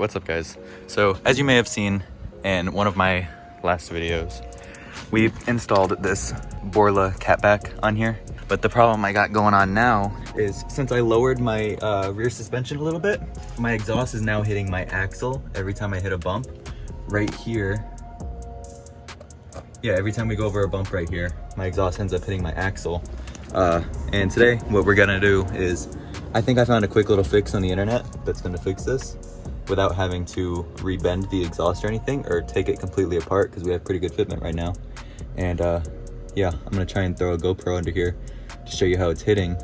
What's up, guys? So as you may have seen in one of my last videos, we installed this Borla catback on here, but the problem I got going on now is since I lowered my rear suspension a little bit, my exhaust is now hitting my axle every time I hit a bump right here. Yeah, every time we go over a bump right here, my exhaust ends up hitting my axle. And today what we're gonna do is, I think I found a quick little fix on the internet that's gonna fix this without having to rebend the exhaust or anything or take it completely apart, because we have pretty good fitment right now. And yeah, I'm gonna try and throw a GoPro under here to show you how it's hitting.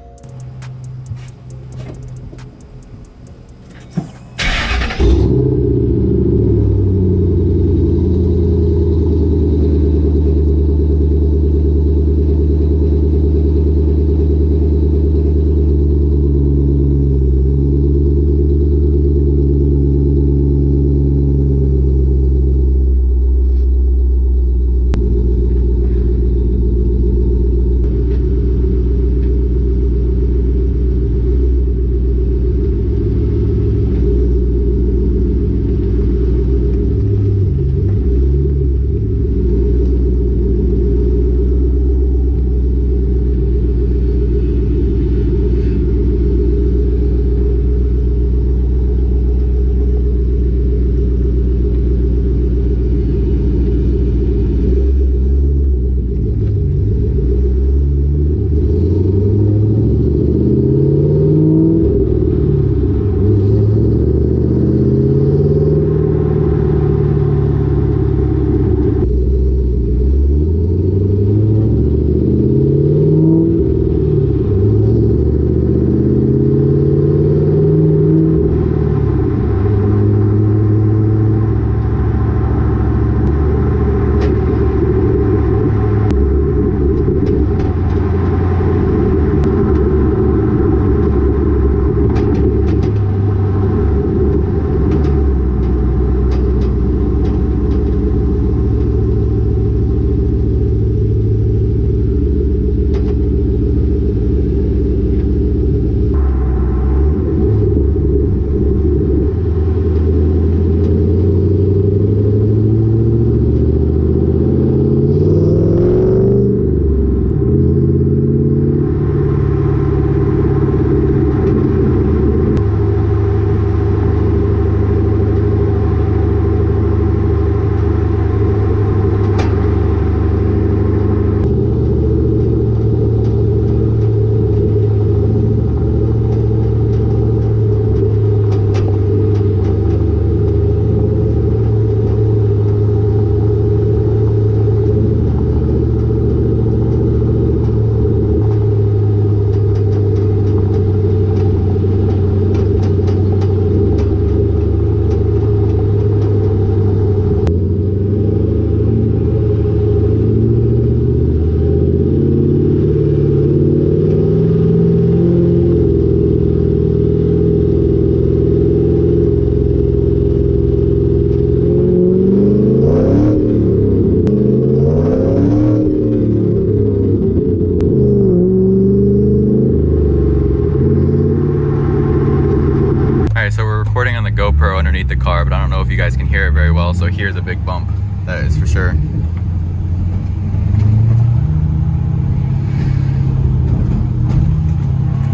Recording on the GoPro underneath the car, but I don't know if you guys can hear it very well, so here's a big bump. That is for sure.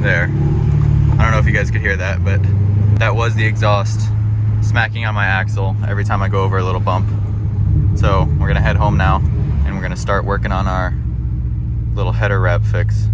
There. I don't know if you guys could hear that, but that was the exhaust smacking on my axle every time I go over a little bump. So we're gonna head home now, and we're gonna start working on our little header wrap fix.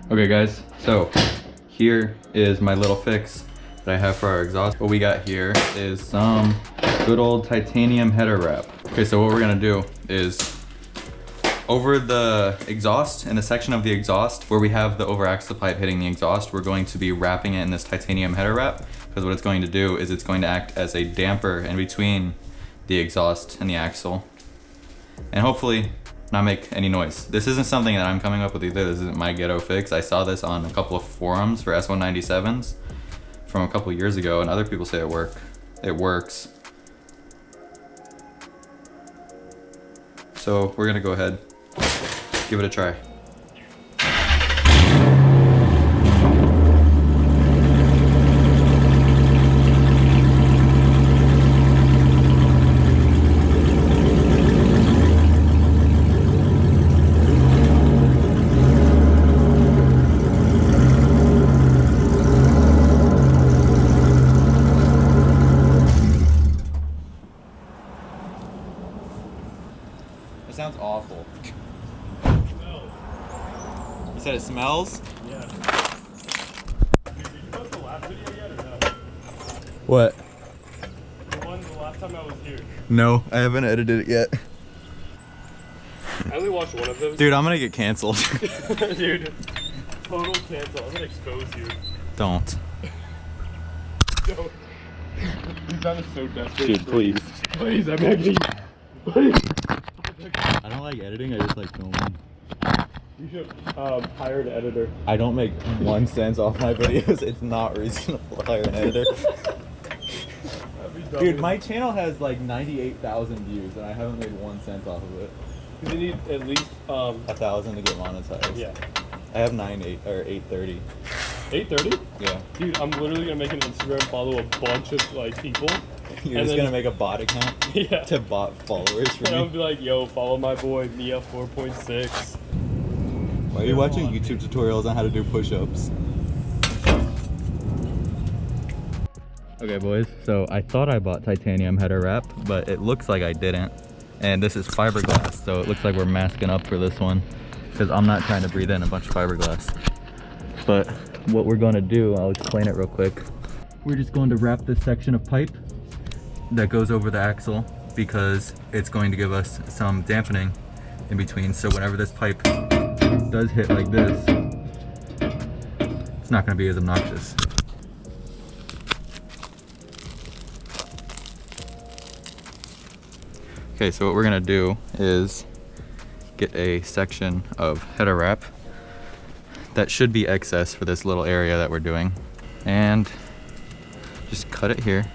Okay guys, so here is my little fix that I have for our exhaust. What we got here is some good old titanium header wrap. Okay, so what we're gonna do is over the exhaust, in the section of the exhaust where we have the over axle pipe hitting the exhaust, we're going to be wrapping it in this titanium header wrap, because what it's going to do is it's going to act as a damper in between the exhaust and the axle. And hopefully not make any noise. This isn't something that I'm coming up with either. This isn't my ghetto fix. I saw this on a couple of forums for S197s from a couple years ago, and other people say it works. So we're gonna go ahead, give it a try. It sounds awful. You said it smells? Yeah. Did you post the last video yet or no? What? The last time I was here. No, I haven't edited it yet. I only watched one of those. Dude, I'm gonna get canceled. Dude, total cancel. I'm gonna expose you. Don't. Don't. These guys are so desperate. Dude, please. Please, I'm begging you. Please. I don't like editing, I just like filming. You should hire an editor. I don't make 1 cent off my videos. It's not reasonable to hire an editor. Dude, my channel has like 98,000 views and I haven't made 1 cent off of it. You need at least 1,000 to get monetized. Yeah. I have 830. 8:30? Yeah. Dude, I'm literally gonna make an Instagram, follow a bunch of like people. You're just gonna make a bot account? Yeah. To bot followers for And me? I'll be like, yo, follow my boy Mia 4.6. Why are you watching YouTube tutorials on how to do push-ups? Okay boys, so I thought I bought titanium header wrap, but it looks like I didn't. And this is fiberglass, so it looks like we're masking up for this one, because I'm not trying to breathe in a bunch of fiberglass. But what we're going to do, I'll explain it real quick. We're just going to wrap this section of pipe that goes over the axle, because it's going to give us some dampening in between, so whenever this pipe does hit like this, it's not going to be as obnoxious. Okay, so what we're gonna do is get a section of header wrap that should be excess for this little area that we're doing, and just cut it here.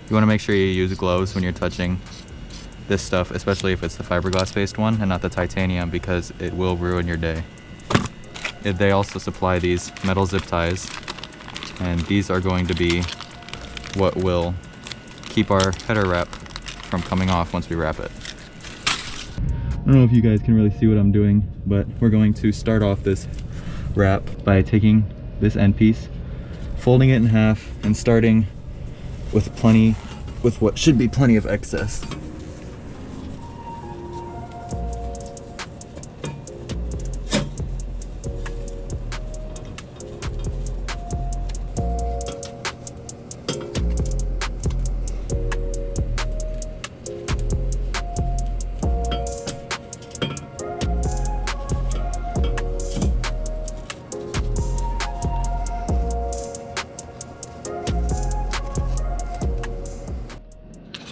You wanna make sure you use gloves when you're touching this stuff, especially if it's the fiberglass based one and not the titanium, because it will ruin your day. They also supply these metal zip ties, and these are going to be what will keep our header wrap from coming off once we wrap it. I don't know if you guys can really see what I'm doing, but we're going to start off this wrap by taking this end piece, folding it in half, and starting with what should be plenty of excess.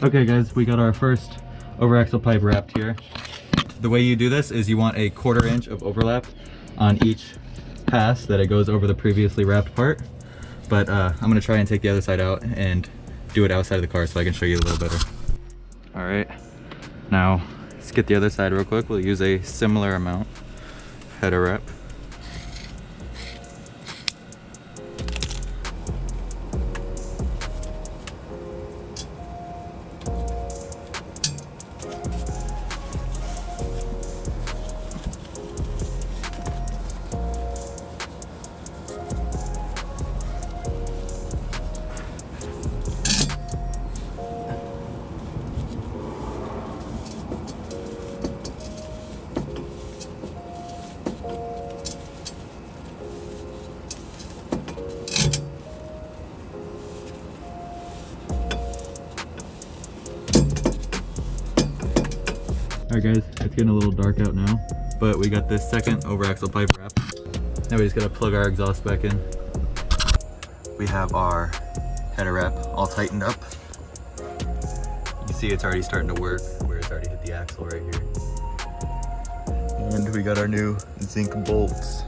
Okay guys, we got our first over axle pipe wrapped here. The way you do this is you want a 1/4 inch of overlap on each pass that it goes over the previously wrapped part. But I'm gonna try and take the other side out and do it outside of the car so I can show you a little better. All right, now let's get the other side real quick. We'll use a similar amount of header wrap. Alright guys, it's getting a little dark out now, but we got this second over axle pipe wrap. Now we just gotta plug our exhaust back in. We have our header wrap all tightened up. You can see it's already starting to work where it's already hit the axle right here. And we got our new zinc bolts.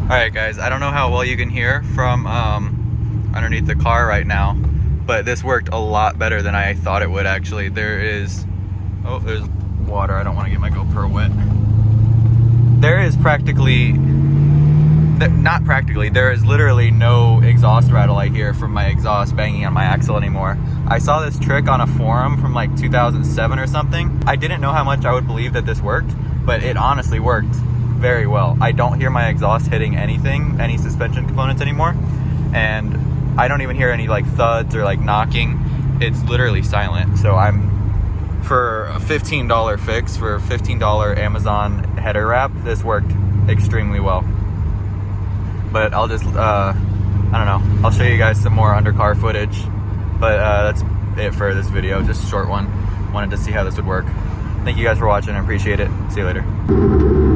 Alright guys, I don't know how well you can hear from underneath the car right now, but this worked a lot better than I thought it would actually. There's water. I don't want to get my GoPro wet. There is there is literally no exhaust rattle I hear from my exhaust banging on my axle anymore. I saw this trick on a forum from like 2007 or something. I didn't know how much I would believe that this worked, but it honestly worked very well. I don't hear my exhaust hitting any suspension components anymore, and I don't even hear any like thuds or like knocking. It's literally silent. So for a $15 fix for a $15 Amazon header wrap, this worked extremely well. But I'll just I don't know, I'll show you guys some more undercar footage, but that's it for this video, just a short one. Wanted to see how this would work. Thank you guys for watching, I appreciate it. See you later.